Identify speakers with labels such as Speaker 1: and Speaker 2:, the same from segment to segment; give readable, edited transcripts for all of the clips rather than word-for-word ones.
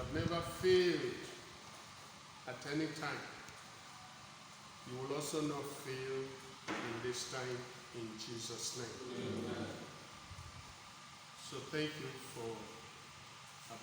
Speaker 1: have never failed at any time, you will also not fail in this time in Jesus' name. Amen. So thank you for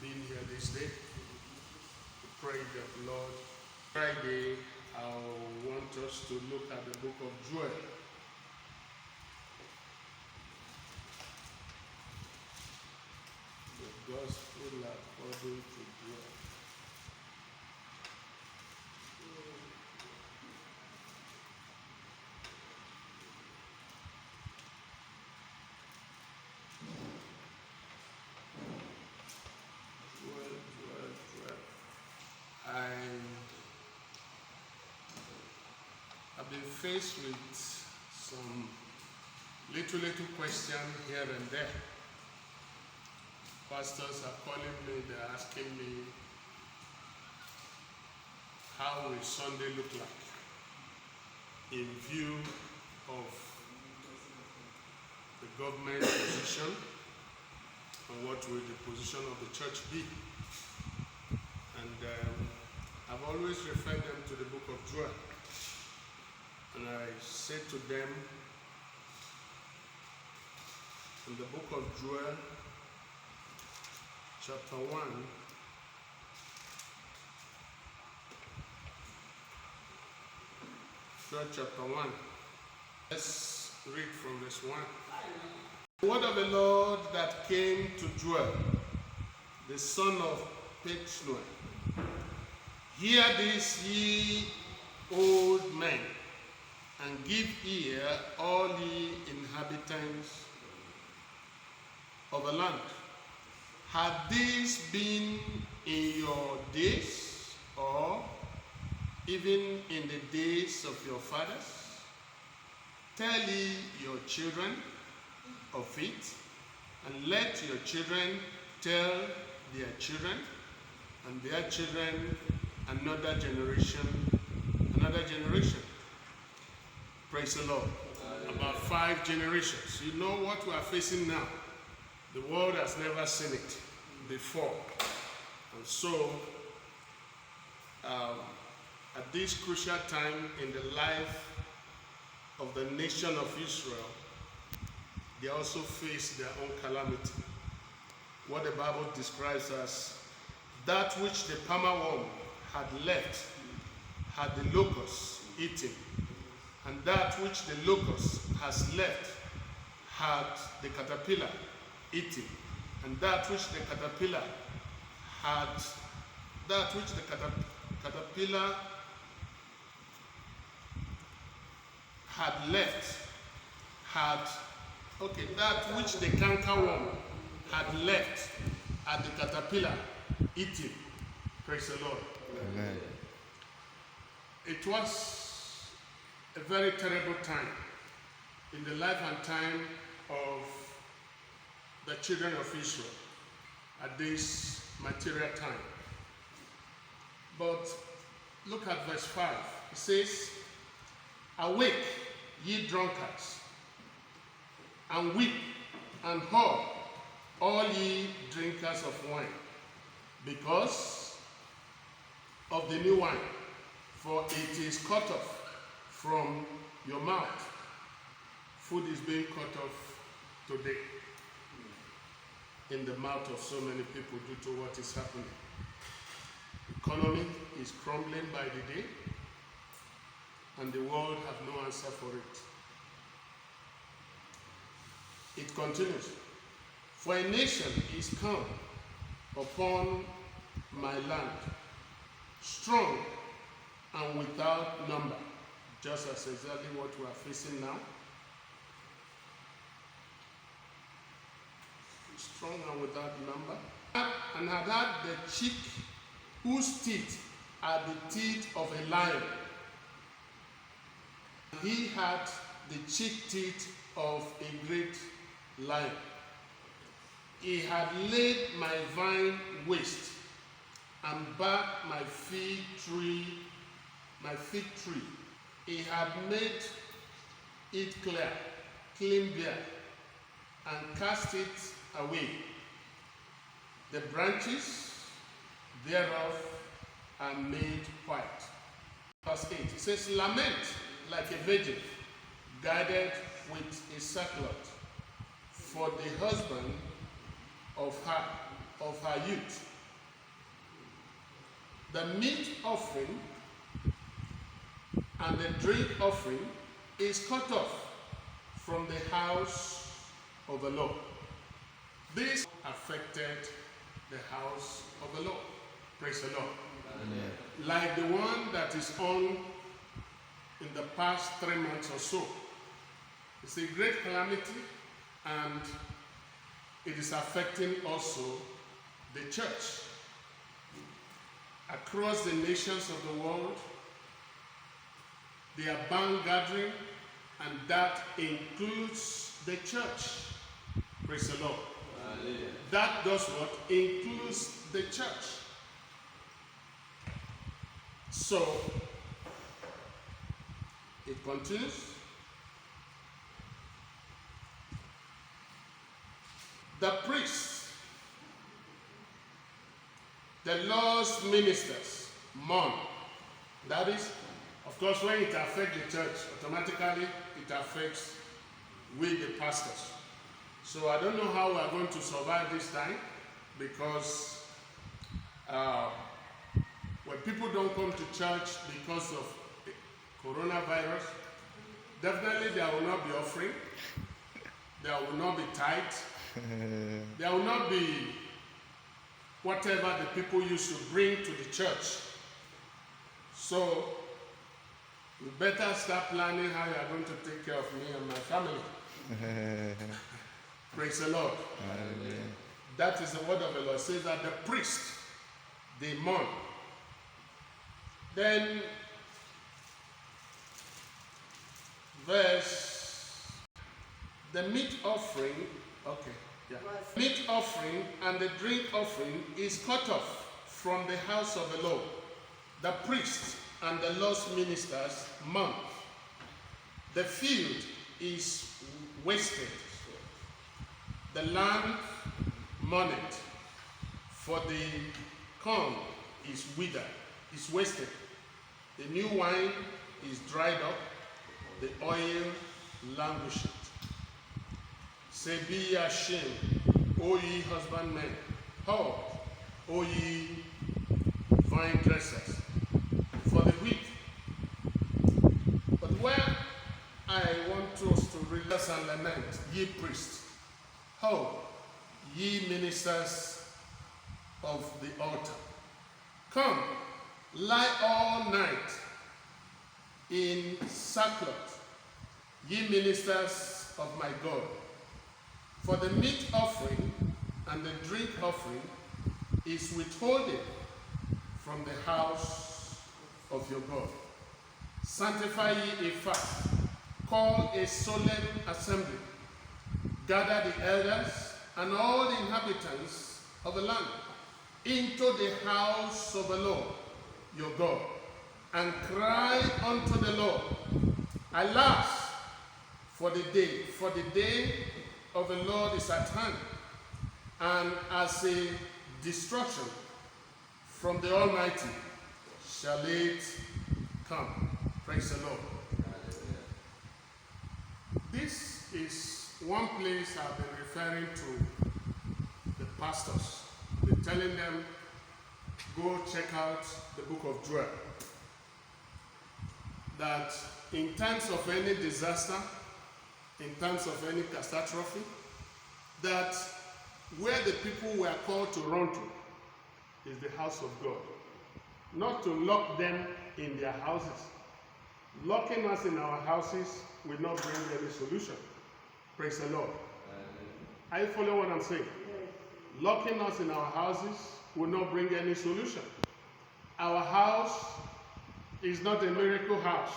Speaker 1: being here this day. We pray that, Lord, Friday I want us to look at the book of Joel. The gospel according to Joel. I've been faced with some little questions here and there. Pastors are calling me, they're asking me, how will Sunday look like in view of the government position, and what will the position of the church be? And I've always referred them to the book of Joel. And I said to them, in the book of Joel, chapter 1, Joel chapter 1. Let's read from verse 1. The word of the Lord that came to Joel, the son of Pethuel. Hear this, ye old men, and give ear, all ye inhabitants of the land. Had this been in your days, or even in the days of your fathers? Tell ye your children of it, and let your children tell their children, and their children another generation. Praise the Lord. About 5 generations. You know what we are facing now. The world has never seen it before. And so, at this crucial time in the life of the nation of Israel, they also face their own calamity. What the Bible describes as that which the palmer worm had left had the locust eaten, and that which the locust has left had the caterpillar eaten, and that which the caterpillar had left had that which the cankerworm had left had the caterpillar eaten. Praise the Lord.
Speaker 2: Amen.
Speaker 1: It was a very terrible time in the life and time of the children of Israel at this material time. But look at verse 5. It says, awake, ye drunkards, and weep and howl, all ye drinkers of wine, because of the new wine, for it is cut off from your mouth. Food is being cut off today in the mouth of so many people due to what is happening. Economy is crumbling by the day, and the world have no answer for it. It continues, for a nation is come upon my land, strong and without number, just as exactly what we are facing now. Strong and without number, and had had the cheek whose teeth are the teeth of a lion. He had the cheek teeth of a great lion. He had laid my vine waste, and barked my fig tree. He had made it clean bare, and cast it away. The branches thereof are made white. Verse 8, it says, lament like a virgin, guarded with a sackcloth, for the husband of her youth. The meat offering and the drink offering is cut off from the house of the Lord. This affected the house of the Lord. Praise the Lord. Amen. Like the one that is on in the past 3 months or so. It's a great calamity, and it is affecting also the church. Across the nations of the world, they are band gathering, and that includes the church. Praise the Lord. Hallelujah. That does what? Includes the church. So, it continues. The priests, the Lord's ministers, mourn. That is, of course, when it affects the church, automatically it affects we, the pastors. So I don't know how we are going to survive this time, because when people don't come to church because of the coronavirus, definitely there will not be offering, there will not be tithe, there will not be whatever the people used to bring to the church. So you better start planning how you are going to take care of me and my family. Praise the Lord. Amen. That is the word of the Lord. It says that the priest, they mourn. Then the meat offering, okay, yeah. Meat offering and the drink offering is cut off from the house of the Lord. The priests and the Lord's ministers mourn. The field is wasted. The land mourneth, for the corn is withered, is wasted. The new wine is dried up, the oil languisheth. Say, be ye ashamed, O ye husbandmen, halt, O ye vine dressers, for the wheat. But where I want us to relax and lament, ye priests, ho, ye ministers of the altar, come, lie all night in sackcloth, ye ministers of my God. For the meat offering and the drink offering is withholding from the house of your God. Sanctify ye a fast, call a solemn assembly, gather the elders and all the inhabitants of the land into the house of the Lord your God, and cry unto the Lord. Alas, for the day of the Lord is at hand, and as a destruction from the Almighty shall it come. Praise the Lord. This is one place I've been referring to the pastors. Been telling them, go check out the book of Joel. That in times of any disaster, in times of any catastrophe, that where the people were called to run to is the house of God. Not to lock them in their houses. Locking us in our houses will not bring any solution. Praise the Lord. Are you following what I'm saying? Locking us in our houses will not bring any solution. Our house is not a miracle house.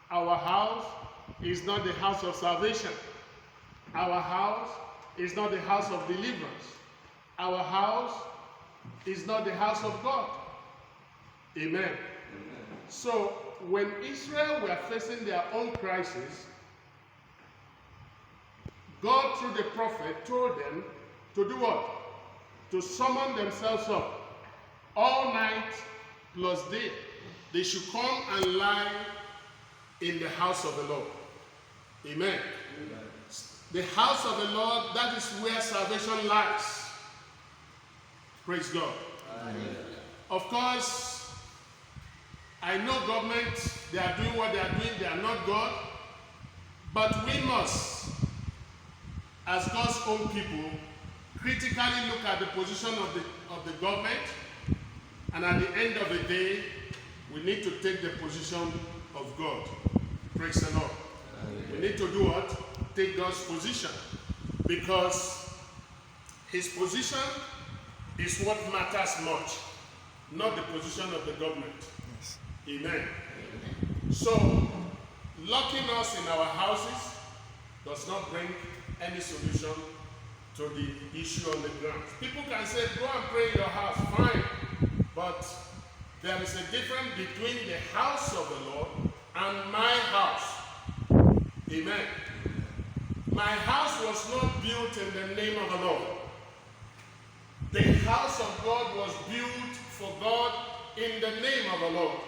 Speaker 1: Our house is not the house of salvation. Our house is not the house of deliverance. Our house is not the house of God. Amen. Amen. So when Israel were facing their own crisis, God through the prophet told them to do what? To summon themselves up all night plus day. They should come and lie in the house of the Lord. Amen. Amen. The house of the Lord, that is where salvation lies. Praise God. Amen. Of course, I know government, they are doing what they are doing, they are not God. But we must, as God's own people, critically look at the position of the government, and at the end of the day, we need to take the position of God. Praise the Lord. Amen. We need to do what? Take God's position, because his position is what matters much, not the position of the government. Yes. Amen. So, locking us in our houses does not bring any solution to the issue on the ground. People can say, go and pray in your house, fine. But there is a difference between the house of the Lord and my house. Amen. My house was not built in the name of the Lord. The house of God was built for God in the name of the Lord.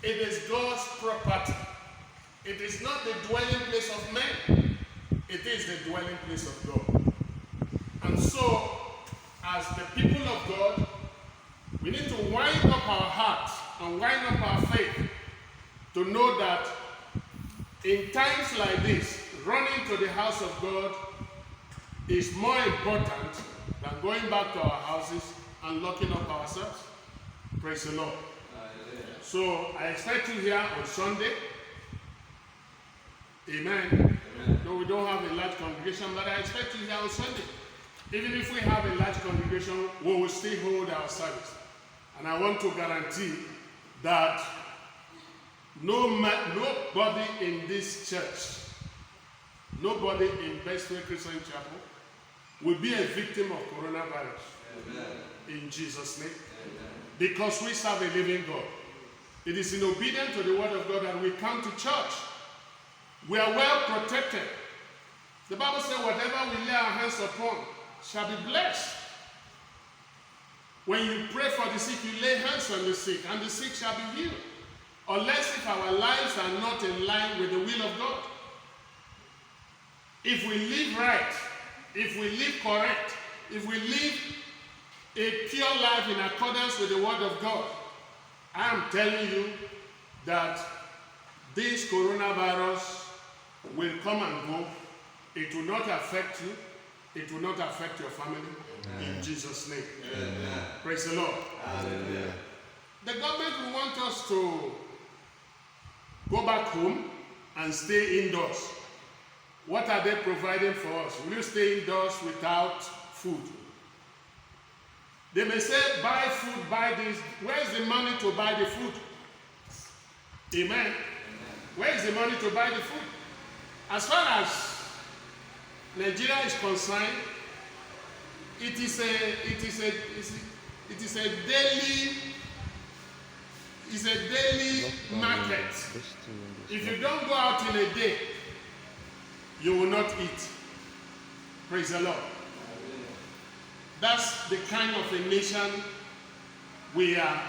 Speaker 1: It is God's property. It is not the dwelling place of men. It is the dwelling place of God. And so, as the people of God, we need to wind up our hearts and wind up our faith to know that in times like this, running to the house of God is more important than going back to our houses and locking up ourselves. Praise the Lord. So I expect you here on Sunday. Amen. No, we don't have a large congregation, but I expect you here on Sunday. Even if we have a large congregation, we will still hold our service. And I want to guarantee that nobody in this church, nobody in Bestway Christian Chapel will be a victim of coronavirus. Amen. In Jesus' name. Amen. Because we serve a living God. It is in obedience to the word of God that we come to church. We are well protected. The Bible says whatever we lay our hands upon shall be blessed. When you pray for the sick, you lay hands on the sick, and the sick shall be healed. Unless if our lives are not in line with the will of God. If we live right, if we live correct, if we live a pure life in accordance with the word of God, I am telling you that this coronavirus will come and go. It will not affect you. It will not affect your family. Amen. In Jesus' name. Amen. Praise the Lord. Hallelujah. The government will want us to go back home and stay indoors. What are they providing for us? Will you stay indoors without food? They may say, buy food, buy this. Where's the money to buy the food? Amen. Amen. Where is the money to buy the food? As far as Nigeria is concerned, it is a daily market. If you don't go out in a day, you will not eat. Praise the Lord. That's the kind of a nation we are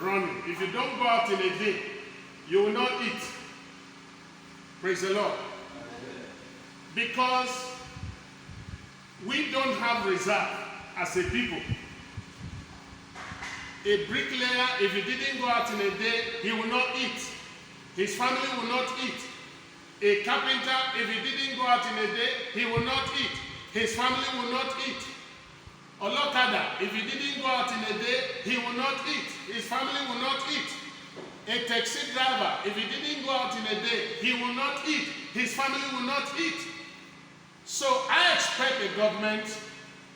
Speaker 1: running. If you don't go out in a day, you will not eat. Praise the Lord. Because we don't have reserve as a people. A bricklayer, if he didn't go out in a day, he will not eat. His family will not eat. A carpenter, if he didn't go out in a day, he will not eat. His family will not eat. A lokada, if he didn't go out in a day, he will not eat. His family will not eat. A taxi driver, if he didn't go out in a day, he will not eat. His family will not eat. So I expect the government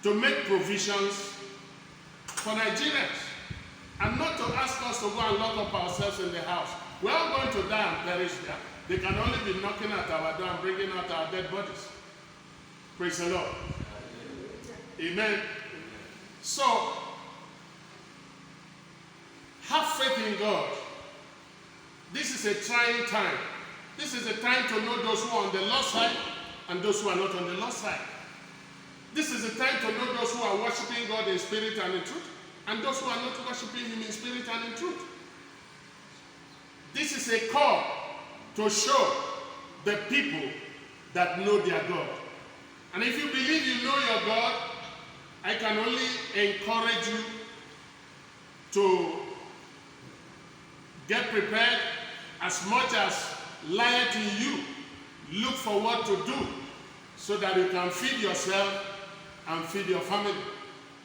Speaker 1: to make provisions for Nigerians and not to ask us to go and lock up ourselves in the house. We're all going to die and perish there. They can only be knocking at our door and bringing out our dead bodies. Praise the Lord. Amen. So, have faith in God. This is a trying time. This is a time to know those who are on the Lord's side and those who are not on the Lord's side. This is a time to know those who are worshiping God in spirit and in truth, and those who are not worshiping him in spirit and in truth. This is a call to show the people that know their God. And if you believe you know your God, I can only encourage you to get prepared. As much as lieth in you, look for what to do so that you can feed yourself and feed your family.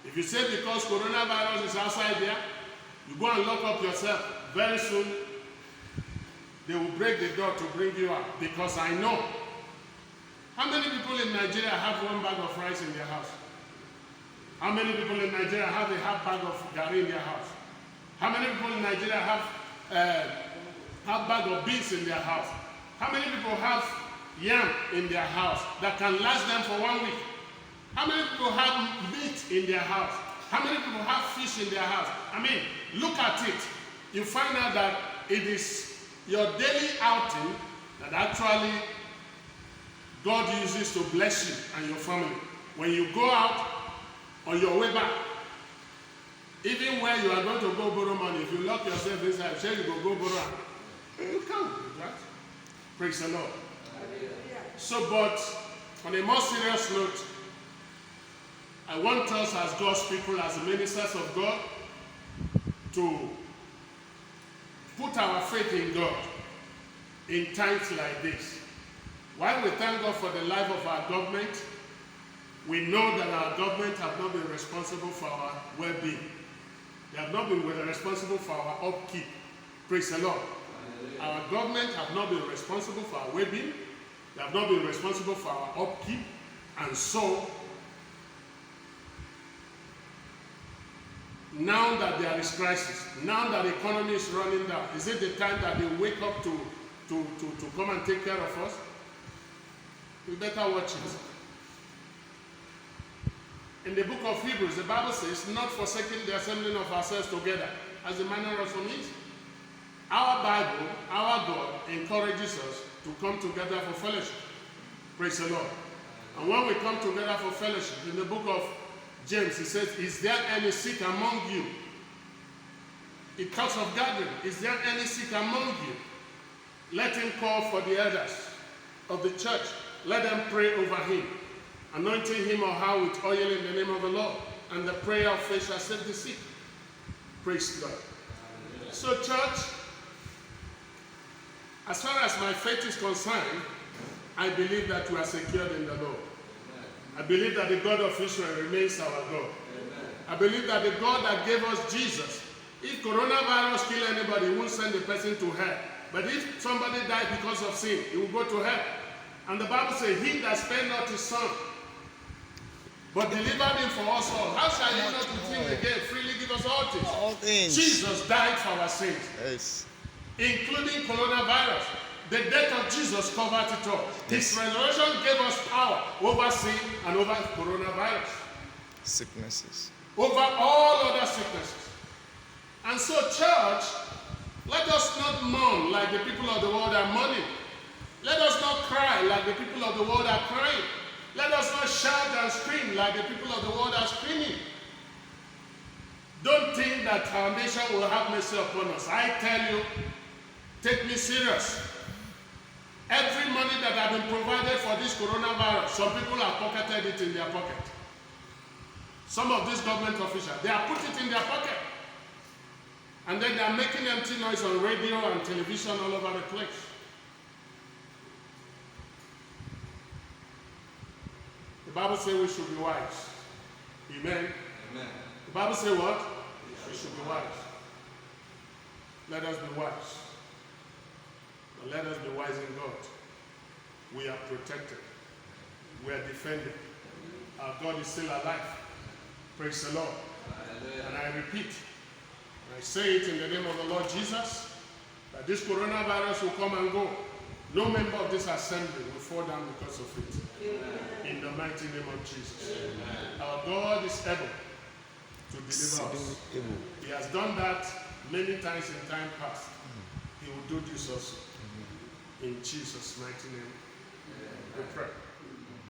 Speaker 1: If you say because coronavirus is outside there, you go and lock up yourself, very soon they will break the door to bring you out, because I know. How many people in Nigeria have one bag of rice in their house? How many people in Nigeria have a half bag of gari in their house? How many people in Nigeria have half bag of beans in their house? How many people have yam in their house that can last them for 1 week? How many people have meat in their house? How many people have fish in their house? I mean, look at it. You find out that it is your daily outing that actually God uses to bless you and your family. When you go out on your way back, even where you are going to go borrow money, if you lock yourself inside, say you go borrow, you can't do that. Praise the Lord. So, but on a more serious note, I want us as God's people, as ministers of God, to put our faith in God in times like this. While we thank God for the life of our government, we know that our government have not been responsible for our well-being. They have not been responsible for our upkeep. Praise the Lord. Our government have not been responsible for our well-being. They have not been responsible for our upkeep. And so, now that there is crisis, now that the economy is running down, is it the time that they wake up to come and take care of us? We better watch it. In the book of Hebrews, the Bible says, not forsaking the assembling of ourselves together, as the manner of some is. Our Bible, our God, encourages us to come together for fellowship. Praise the Lord. And when we come together for fellowship, in the book of James, he says, is there any sick among you? It talks of gathering. Is there any sick among you? Let him call for the elders of the church. Let them pray over him, anointing him or her with oil in the name of the Lord. And the prayer of faith shall save the sick. Praise God. So, church, as far as my faith is concerned, I believe that we are secured in the Lord. I believe that the God of Israel remains our God. Amen. I believe that the God that gave us Jesus, if coronavirus kill anybody, he won't send the person to hell. But if somebody died because of sin, he will go to hell. And the Bible says, he that spared not his son, but delivered him for us all, how shall he not with him again freely give us all things?
Speaker 2: All things.
Speaker 1: Jesus died for our sins,
Speaker 2: Yes.
Speaker 1: including coronavirus. The death of Jesus covered it all. His resurrection gave us power over sin and over coronavirus.
Speaker 2: Sicknesses.
Speaker 1: Over all other sicknesses. And so, church, let us not mourn like the people of the world are mourning. Let us not cry like the people of the world are crying. Let us not shout and scream like the people of the world are screaming. Don't think that our nation will have mercy upon us. I tell you, take me serious. Every money that has been provided for this coronavirus, some people have pocketed it in their pocket. Some of these government officials, they have put it in their pocket. And then they are making empty noise on radio and television all over the place. The Bible says we should be wise. Amen.
Speaker 2: Amen.
Speaker 1: The Bible says what? We should be wise. Let us be wise. But let us be wise in God. We are protected. We are defended. Our God is still alive. Praise the Lord. And I repeat, I say it in the name of the Lord Jesus, that this coronavirus will come and go. No member of this assembly will fall down because of it. Amen. In the mighty name of Jesus. Amen. Our God is able to deliver us. He has done that many times in time past. He will do this also. In Jesus' mighty name, we pray.